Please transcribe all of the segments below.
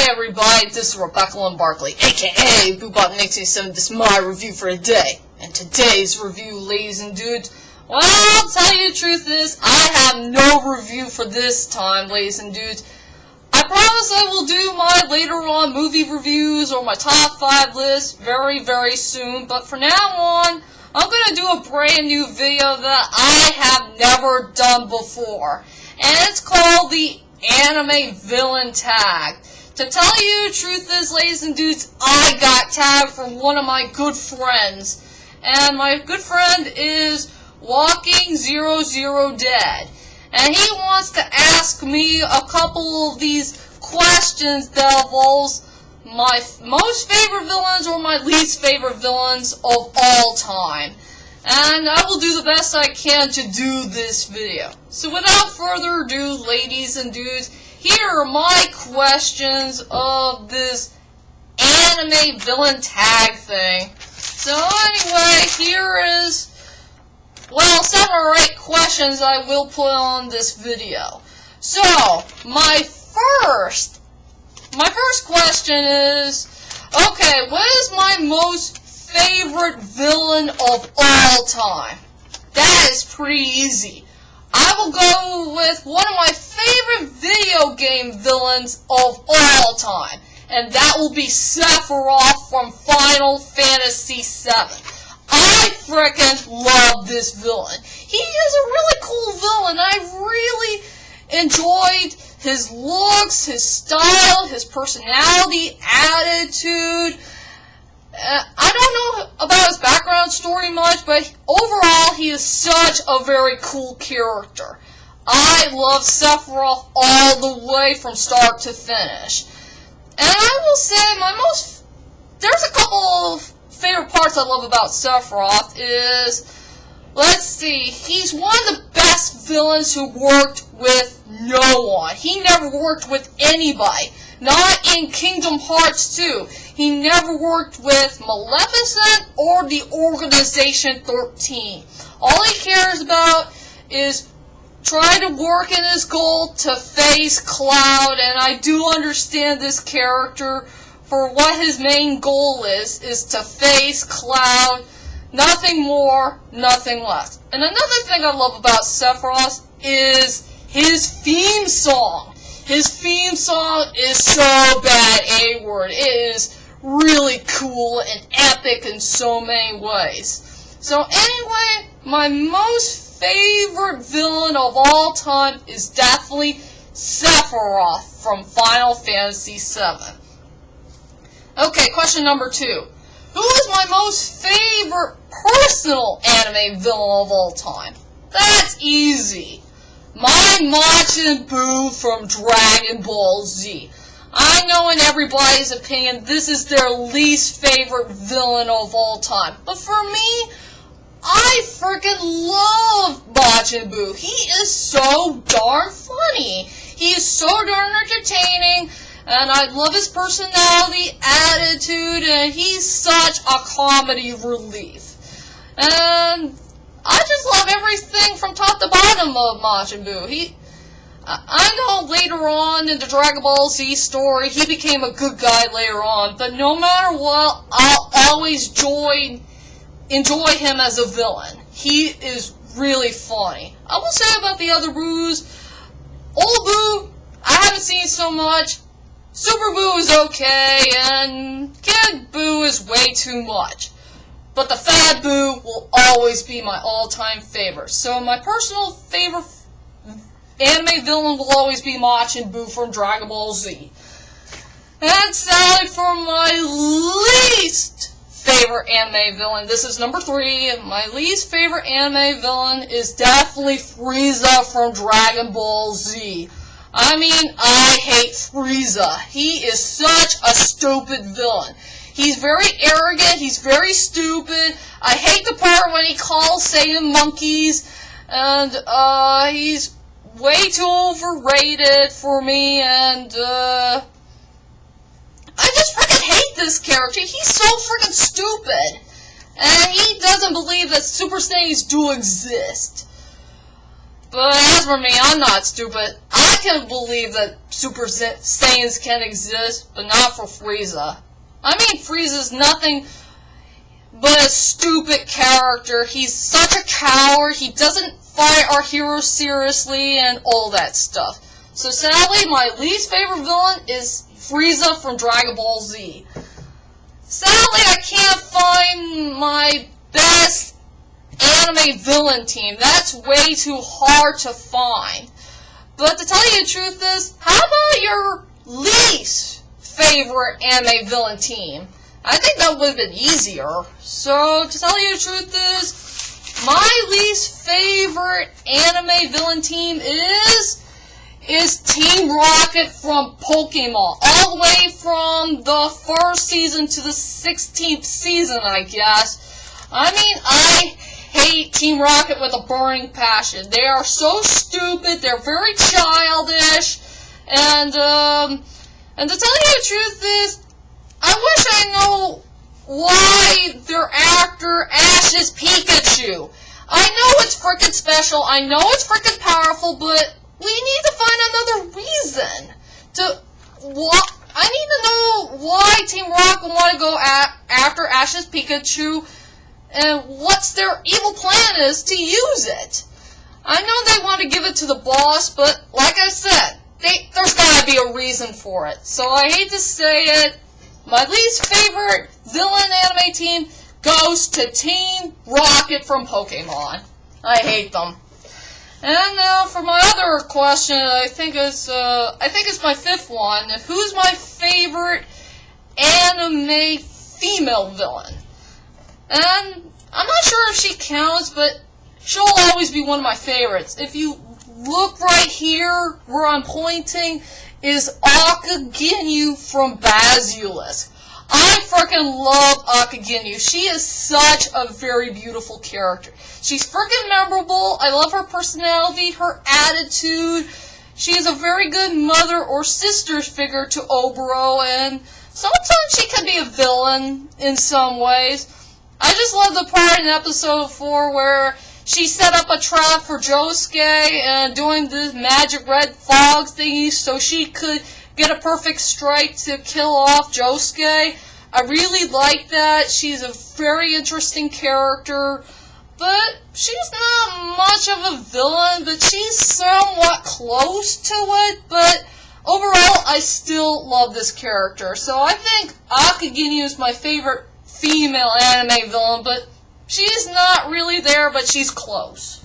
Hi everybody, this is Rebecca Lynn Barkley, aka Boobot1987. This is my review for today. And today's review, ladies and dudes, well, I'll tell you the truth is, I have no review for this time, ladies and dudes. I promise I will do my later on movie reviews or my top 5 list very, very soon. But for now on, I'm going to do a brand new video that I have never done before. And it's called the Anime Villain Tag. To tell you the truth is, ladies and dudes, I got tagged from one of my good friends. And my good friend is Walking00 Dead. And he wants to ask me a couple of these questions that involves my most favorite villains or my least favorite villains of all time. And I will do the best I can to do this video. So without further ado, ladies and dudes, here are my questions of this anime villain tag thing. So anyway, here is, well, 7 or 8 questions I will put on this video. So, my first question is, okay, what is my most favorite villain of all time? That is pretty easy. I will go with one of my favorite video game villains of all time, and that will be Sephiroth from Final Fantasy VII. I frickin' love this villain. He is a really cool villain. I really enjoyed his looks, his style, his personality, attitude. I don't know about his background story much, but overall he is such a very cool character. I love Sephiroth all the way from start to finish. And I will say there's a couple of favorite parts I love about Sephiroth is, let's see, he's one of the best villains who worked with no one. He never worked with anybody. Not in Kingdom Hearts 2. He never worked with Maleficent or the Organization 13. All he cares about is trying to work in his goal to face Cloud, and I do understand this character for what his main goal is to face Cloud. Nothing more, nothing less. And another thing I love about Sephiroth is his theme song. His theme song is so bad, A-word. It is really cool and epic in so many ways. So anyway, my most favorite villain of all time is definitely Sephiroth from Final Fantasy VII. Okay, question number 2. Who is my most favorite personal anime villain of all time? That's easy. My Majin Buu from Dragon Ball Z. I know in everybody's opinion this is their least favorite villain of all time. But for me, I freaking love Majin Buu. He is so darn funny. He is so darn entertaining. And I love his personality, attitude, and he's such a comedy relief. And I just love everything from top to bottom of Majin Buu. I know later on in the Dragon Ball Z story, he became a good guy later on, but no matter what, I'll always enjoy him as a villain. He is really funny. I will say about the other Boos, Old Boo, I haven't seen so much. Super Boo is okay, and Kid Boo is way too much. But the Fat Boo will always be my all-time favorite. So my personal favorite anime villain will always be Majin Buu from Dragon Ball Z. And sadly, for my least favorite anime villain, this is number 3. My least favorite anime villain is definitely Frieza from Dragon Ball Z. I mean, I hate Frieza. He is such a stupid villain. He's very arrogant, he's very stupid. I hate the part when he calls Saiyan monkeys, and he's way too overrated for me, and I just freaking hate this character. He's so freaking stupid, and he doesn't believe that Super Saiyans do exist. But as for me, I'm not stupid. I can believe that Super Saiyans can exist, but not for Frieza. I mean, Frieza's nothing but a stupid character. He's such a coward. He doesn't fight our heroes seriously and all that stuff. So sadly, my least favorite villain is Frieza from Dragon Ball Z. Sadly, I can't find my best anime villain team. That's way too hard to find. But to tell you the truth is, how about your least favorite anime villain team? I think that would have been easier. So to tell you the truth is, my least favorite anime villain team is Team Rocket from Pokemon. All the way from the first season to the 16th season, I guess. I mean, I hate Team Rocket with a burning passion. They are so stupid, they're very childish, and to tell you the truth is, I wish I know why they're after Ash's Pikachu. I know it's frickin' special, I know it's frickin' powerful, but we need to find another reason to I need to know why Team Rocket want to go after Ash's Pikachu and what's their evil plan is to use it. I know they want to give it to the boss, but like I said, there's gotta be a reason for it. So I hate to say it, my least favorite villain anime team goes to Team Rocket from Pokemon. I hate them. And now for my other question, I think it's my fifth one. Who's my favorite anime female villain? And I'm not sure if she counts, but she'll always be one of my favorites. If you look right here, where I'm pointing, is Akaginyu from Basilisk. I freaking love Akaginyu. She is such a very beautiful character. She's freaking memorable. I love her personality, her attitude. She is a very good mother or sister figure to Oboro, and sometimes she can be a villain in some ways. I just love the part in episode 4 where she set up a trap for Josuke and doing this magic red fog thingy so she could get a perfect strike to kill off Josuke. I really like that. She's a very interesting character, but she's not much of a villain, but she's somewhat close to it, but overall I still love this character. So I think Akaginyu is my favorite female anime villain, but she's not really there, but she's close.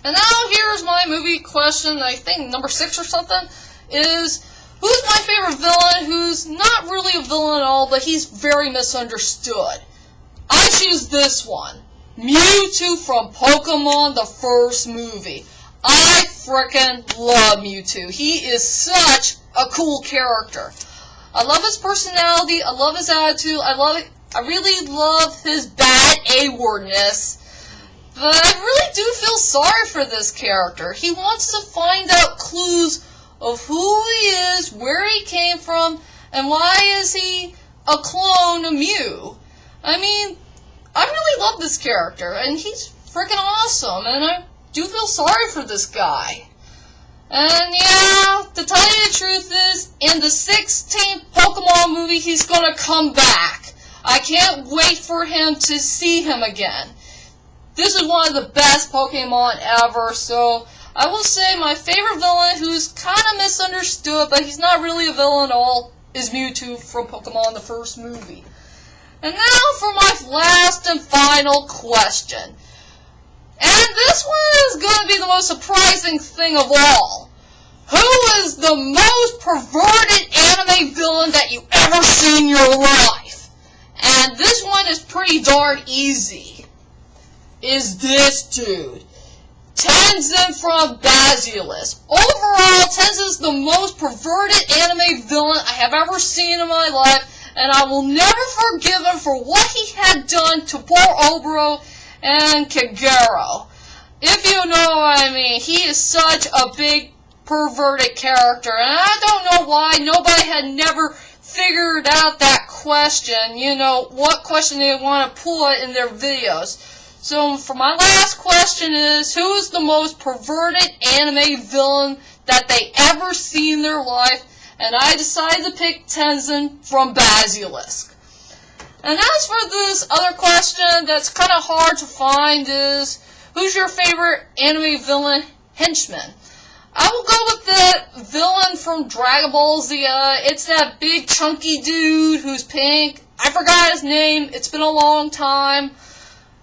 And now here's my movie question, I think number 6 or something, is who's my favorite villain who's not really a villain at all, but he's very misunderstood? I choose this one. Mewtwo from Pokemon, the first movie. I frickin' love Mewtwo. He is such a cool character. I love his personality, I love his attitude, I really love his bad A-wordness. But I really do feel sorry for this character. He wants to find out clues of who he is, where he came from, and why is he a clone of Mew. I mean, I really love this character, and he's freaking awesome, and I do feel sorry for this guy. And yeah, to tell you the truth is, in the 16th Pokemon movie, he's gonna come back. I can't wait for him to see him again. This is one of the best Pokemon ever, so I will say my favorite villain, who's kind of misunderstood, but he's not really a villain at all, is Mewtwo from Pokemon the first movie. And now for my last and final question. And this one is going to be the most surprising thing of all. Who is the most perverted anime villain that you've ever seen in your life? And this one is pretty darn easy. Is this dude. Tenzin from Basilisk. Overall, Tenzin's the most perverted anime villain I have ever seen in my life, and I will never forgive him for what he had done to poor Oboro and Kagero. If you know what I mean, he is such a big perverted character, and I don't know why nobody had never figured out that question, you know, what question they want to put in their videos. So for my last question is, who is the most perverted anime villain that they ever see in their life? And I decided to pick Tenzin from Basilisk. And as for this other question that's kind of hard to find is, who's your favorite anime villain henchman? I will go with the villain from Dragon Ball Z. It's that big chunky dude who's pink. I forgot his name. It's been a long time.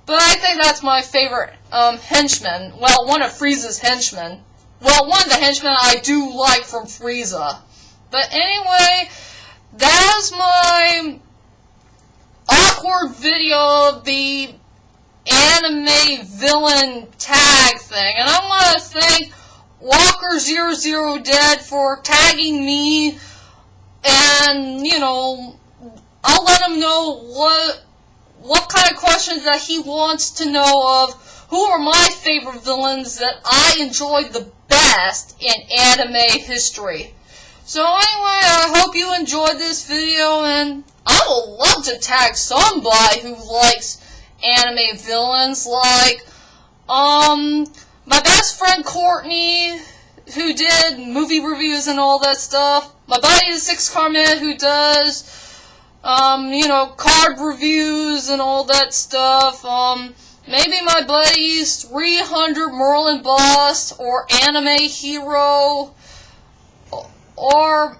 But I think that's my favorite henchman. Well, one of Frieza's henchmen. Well, one of the henchmen I do like from Frieza. But anyway, that's my awkward video of the anime villain tag thing. And I want to thank Walker00Dead for tagging me. And, you know, I'll let him know what kind of questions that he wants to know of. Who are my favorite villains that I enjoyed the best in anime history. So anyway, I hope you enjoyed this video, and I would love to tag somebody who likes anime villains, like, my best friend Courtney, who did movie reviews and all that stuff. My buddy the 6CarMan, who does you know, card reviews and all that stuff. Maybe my buddies 300 Merlin Boss or Anime Hero, or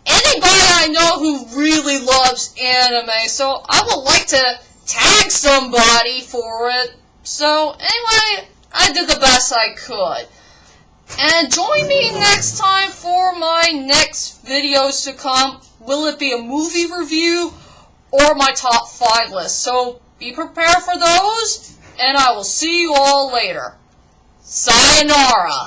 anybody I know who really loves anime. So I would like to tag somebody for it. So anyway, I did the best I could. And join me next time for my next videos to come. Will it be a movie review or my top 5 list? So be prepared for those, and I will see you all later. Sayonara.